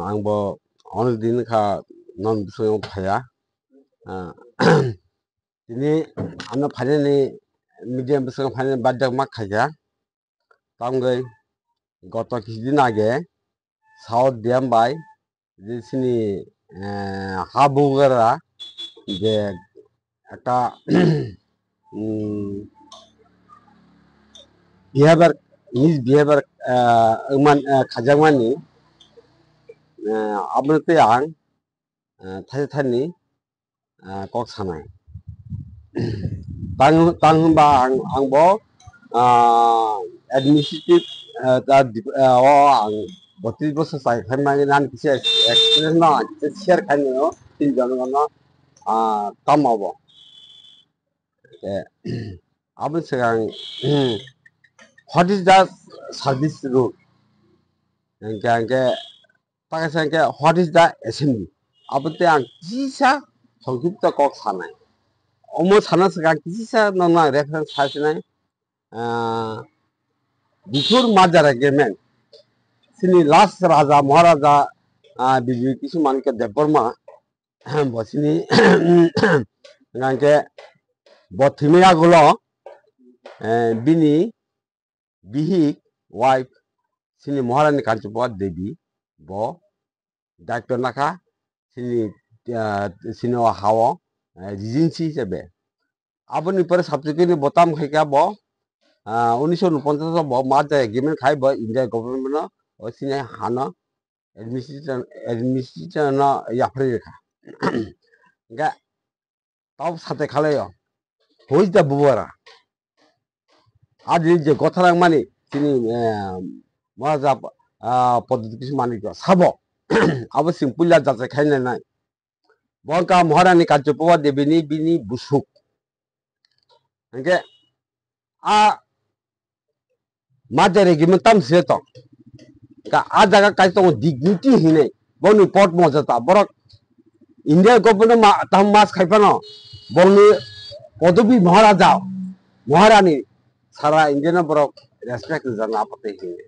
Angbo on din ka non so phaya. Ini ano phane ni medium so phane badak mak khaja. Tamgai গত কিছুদিন আগে south দিয়ামবাই যে সিনি হাবুগেরা যে একটা behaviour miss behaviour খাজামানি আপনাতে আং थाइसे थाइनै कक सानाय तां होनबा आंबो एडमिनिस्ट्रेटिभ आं 32 बोसोर जाहैखांनानै आं किसी एक्सपिरियेन्स ना शेयर खालामनो तीन जनगण तामावो अब सिगां what is the service rule के ताके व्हाट इज द एसेम्बली अब ते आं किसा संक्षिप्त कक सानाय अमो साना सिगां किसा नंगा रेफरेंस सासिनाय बिफोर माजार एग्रीमेंट सिनी लास्ट राजा महाराजा बिजु किसुमान के देवबर्मा बसिनी गांके बथिमिया गुलो बिनी बिहिक वाइफ सिनी महारानी कांचुपा देवी बो डाक्टर नाका सिनी सिनो हाव रिजेंसी सेबे अपनी पर सब्सिक्वेंटली बताम खैका बो 1949 बो माजा एग्रीमेंट खाइ बो इंडिया गवर्नमेंट और सिने हाना एडमिनिस्ट्रेशन याफ्रे रेखा गा तब साथे खालायो होइज दा बुवारा आज जे गथरां मानि सिनि महाराजा पद्धति किसु मानि को साबो अब सिंपुल जासे खाइनाय नाय बंका महारानी काचुपवा देवीनि बिनि बुसुक अंके आ माजरे गिमन तम सेतो का आ जगह काई तो डिग्निटी हिने बनु पोर्ट मजता बरक इंडिया गवर्नमेंट तम मास खाइपानो बनु पदवी महाराजा महारानी सारा इंडिया बरक रेस्पेक्ट जाना पते हिने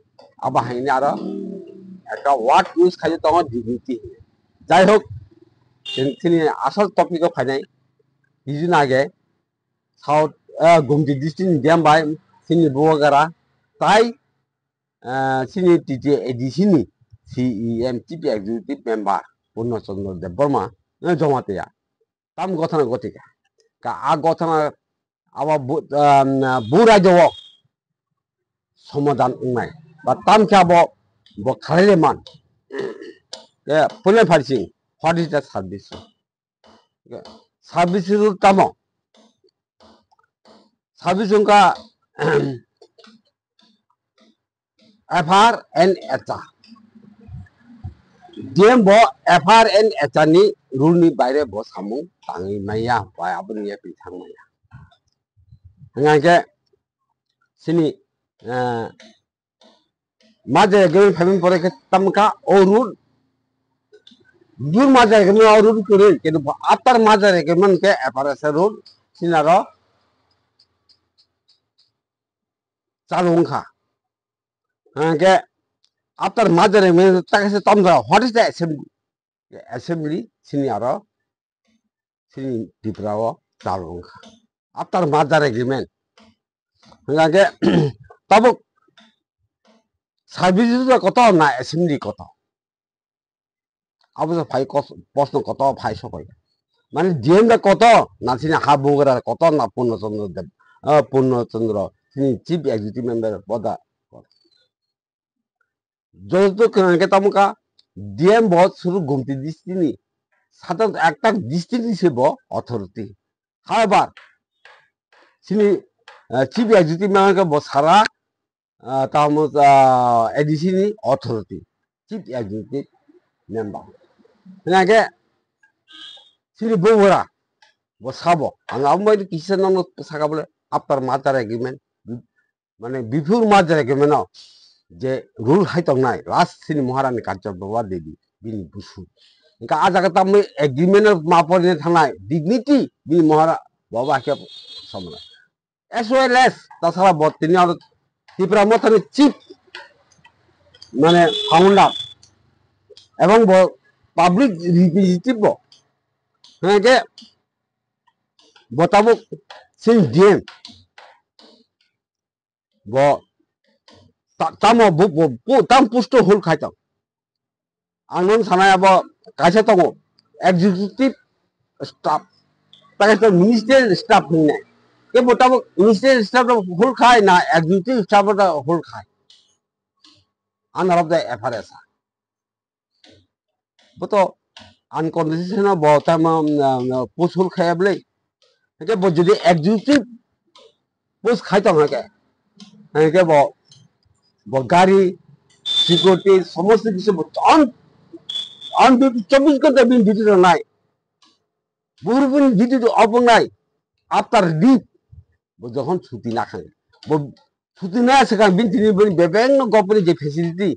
अब हाइने आरो একটা ওয়ার্ড ইউজ খাইছে তখন ডিগনিটি যাই হোক তিনি আসল টপিক ফাইনাই কিছুদিন আগে সাউথ গুমটি ডিস্ট্রিক্ট দিয়ামবাই সিনি বুয়াগারা তাই সিনি টিটি এডিসিনি CEM chief executive member Purnachandra Debbarma Jamatia তাম গঠন গতিকা কা আ গঠন আবার বুরাইজও সমাধান উনাই বা তাম খাবো Bokaleman, yeah, punya parsing. What is the service? Service itu tamo. Service unka FRNH. Dia bo FRNH ni rule ni bayar bo samu tangi maya, bayar apa ni ya pisang maya. Enggak sini. Maaza agreement filing परे के तमका और rule दूर माजा agreement और rule करे के after merger agreement के FRS rule सिनारो चालुंखा के आफ्टर माजा एग्रीमेंट तक से तमजा व्हाट इज द असेंबली सिनारो सिनी दिप्राव चालुंखा आफ्टर माजा एग्रीमेंट के तब সার্ভিস কত না অ্যাসেম্বলি কত অবশ্য ফাই প্রশ্ন কত ফাই সবাই মানে ডিএমটা কত না তিনি হাবুগরা কত না পূর্ণচন্দ্র দেব পূর্ণচন্দ্র তিনি চিফ এক্সিকিউটিভ মেম্বার পদা যত তামকা ডিএম বহুত শুরু গুমতি ডিস্ট্রিক্টনি সাধারণত একটা ডিস্ট্রিক্ট হিসেবে অথরিটি হাওয়ার তিনি চিফ এক্সিকিউটিভ মেম্বার সারা tamu edisi authority chief executive member nage sini bora bo sabo ang ambai kisa nang saka bole after matter agreement mane before matter agreement je rule hai tong nai last sini maharani kaccha baba devi bini busu inka aja kata me agreement ma pore thanai dignity bini mahara baba ke samna as well as tasara botini Tipra Mothani chief মানে founder এবং public representative হ্যাঁ যে বতাবক Singh DM ব তামো তাম পুষ্ট হুল খাইতাম आंनो सानाय अब कायसा दङ एक्जिक्यूटिव स्टाफ ताकि मिनिस्ट्रियल स्टाफ होने के बताबो मिनिस्ट्रियल स्टाफ होल खाय ना एक्जिक्यूटिव स्टाफ होल खाय आन ऑफ द एफआरएस बतो अनकंडिशनल बतम पोस्ट होल खायाबले के बजदि एक्जिक्यूटिव पोस्ट खायतां के ब गाड़ी सिक्योरिटी समस्त किसी on duty 24 घंटा bin duty to night buru bin duty to open night after leave bo jokhon chuti na khang bo chuti na sekarang bin tini bin bebeng no company je facility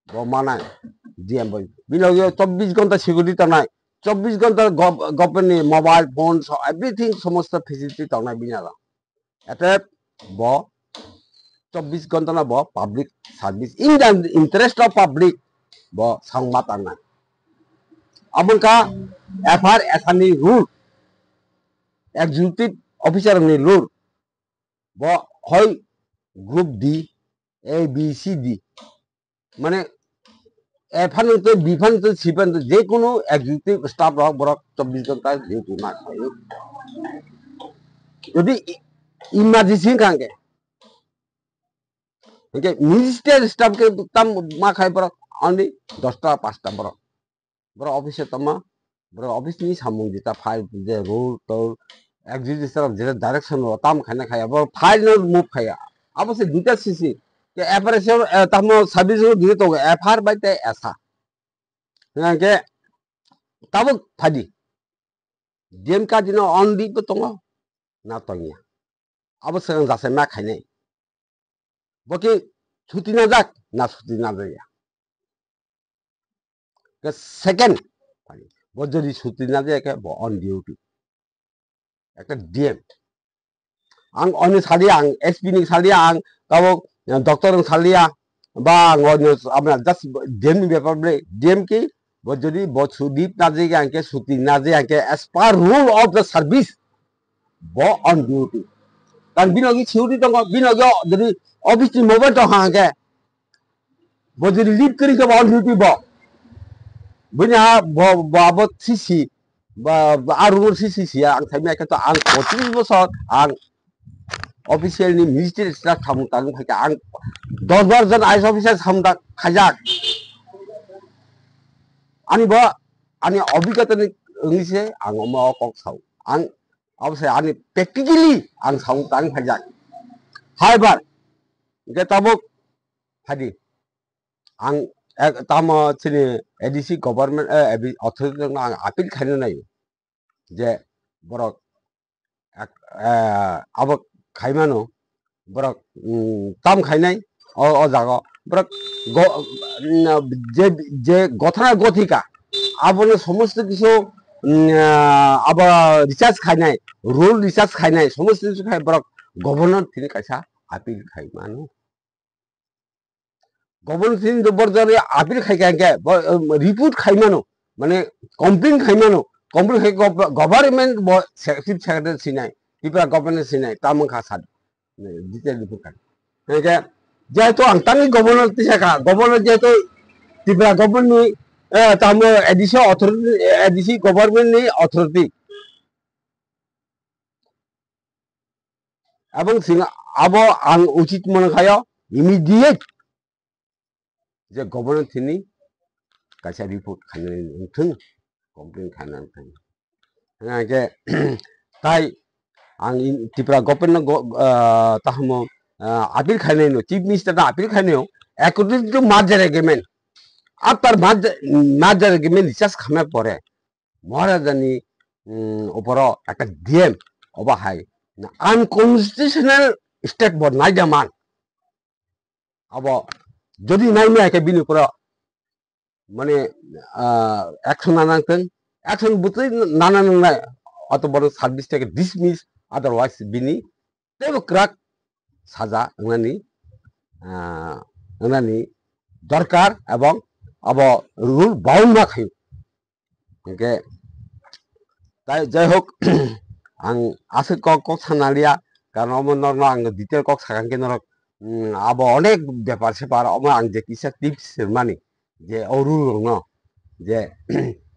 bo mana dm boy bin logyo 24 घंटा security to night 24 घंटा company mobile phone so everything samost facility to night bin ala ete bo 24 घंटा na bo public service in the interest of public bo sangmat angan abang ka FRS ni rule executive officer ni rule bo hoy group D A B C D মানে FR তো বিফান তো সিফান তো যে কোনো executive staff rock বরক 24 ঘন্টা duty না খায় যদি ইমার্জেন্সি কাঙ্গে ओके मिनिस्टर स्टाफ के तम मा खाय पर only 10टा 5टा बर ऑफिस तमा बर ऑफिस नि सामु दिता फाइल जे रूल तो एग्जीक्यूटिव स्टाफ जे डायरेक्शन हो तम खाना खाया बर फाइल नो मूव खाया अब से दुटा सीसी के ऑपरेशन तम सर्विस को दिए तो एफआर बाइते ऐसा के तब फादी डीएम का दिनो ऑन दी तो ना तो अब से जासे मा खाने बके छुट्टी ना जाक ना छुट्टी ना जाया के सेकंड वो जदि छुट्टी ना जाया के ऑन ड्यूटी एक डीएम आं अन्य सालिया आं एसपी नि सालिया आं गावो डॉक्टर नि सालिया बा आं अपना जस्ट डीएम नि पेपर ब्ले डीएम की वो जदि वो छुट्टी ना जाया के छुट्टी ना जाया के as per rule of the service वो on duty kan binogi chiuri tong binogi jadi office ni mobile to hangke bo jadi leave kiri ke on duty bo bunya bo bo sisi ba arur sisi sia ang thai ka to ang 25 bosor ang official ni ministry staff tham tang phaka ang 10 জন IS officer tham ta khajak ani bo ani obhigata ni ngise ang ma kok sau ang अब से आने practically आं sound तांग फैजाक हाय बार के तबक फादी आं ताम चिनि ADC government authority आं appeal खानो नाय जे बरक अब खाइमानो बरक ताम खाइनाय अ जागा बरक जे गथना गथिका आबने समस्त किछु अब रिचार्ज खाइनाय रूल रिचार्ज खाइनाय समस्त किछु खाइ बरक गवर्नर थिनि कायसा अपील खाइ मानो गवर्नर थिनि बरजरे अपील खाइ के रिपोर्ट खाइ मानो माने कंप्लेन खाइ मानो कंप्लेन खाइ गवर्नमेंट चीफ सेक्रेटरी सिनाय पिपरा गवर्नर सिनाय तामन खासा डिटेल रिपोर्ट खाइ के जेतो आं तानि गवर्नर तिसाका गवर्नर जेतो पिपरा गवर्नर तामो एडीसी अथॉरिटी एडीसी गवर्नमेंट नि authority abang singa abo ang ucit मन खायो immediate जे गवर्नर थिनि कायसा रिपोर्ट खाने नथों कंप्लेन खाना थां के ताई आं त्रिपुरा गवर्नमेंट ताहमो अपील खाने नो चीफ मिनिस्टर ना अपील खाने according to merger agreement after merger agreement रिचार्ज खामे परे महाराजानी ऊपर एक डीएम ओबा हाई अनकन्स्टिट्यूशनल स्टेट बोर्ड नाय जामान अब जदि नायनो के बिनि ऊपर माने एक्शन नानांथों एक्शन बुतै नाना नाय अत बड़ सर्विस टेके डिसमिस अदरवाइज बिनि तेबो क्राक साजा नानी दरकार एवं abo rule bound ma khayo okay tai jai hok ang asik kok sanalia karon omo norno ang detail kok sakan ke norok abo onek ব্যাপার সেপার omo ang je kisa tips mani je o rule no যে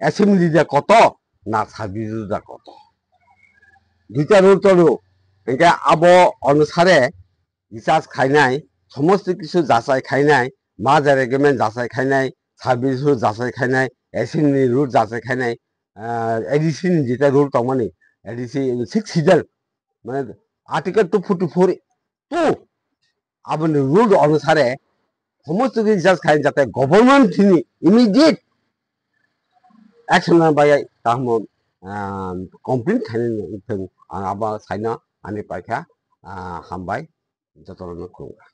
assembly দা কত না service দা কত দুইটা rule তলো NK আবো অনুসারে recharge খাইনাই সমস্ত কিছু যাচাই খাইনাই মা রেগুমেন্ট যাচাই খাইনাই সার্ভিস রুল যাচাই খাইনাই অ্যাসেম্বলি রুল যাচাই খাইনাই এডিসি যেটা রুল তো মানে এডিসি 6 সিজন মানে আর্টিকেল 244 তো আবনে রুল অনুসারে সমস্ত কিছু রিচার্জ খাই যাতে government immediate action na bayai tahmo complaint khanin thing aba saina ani paikha hambai jotono khunga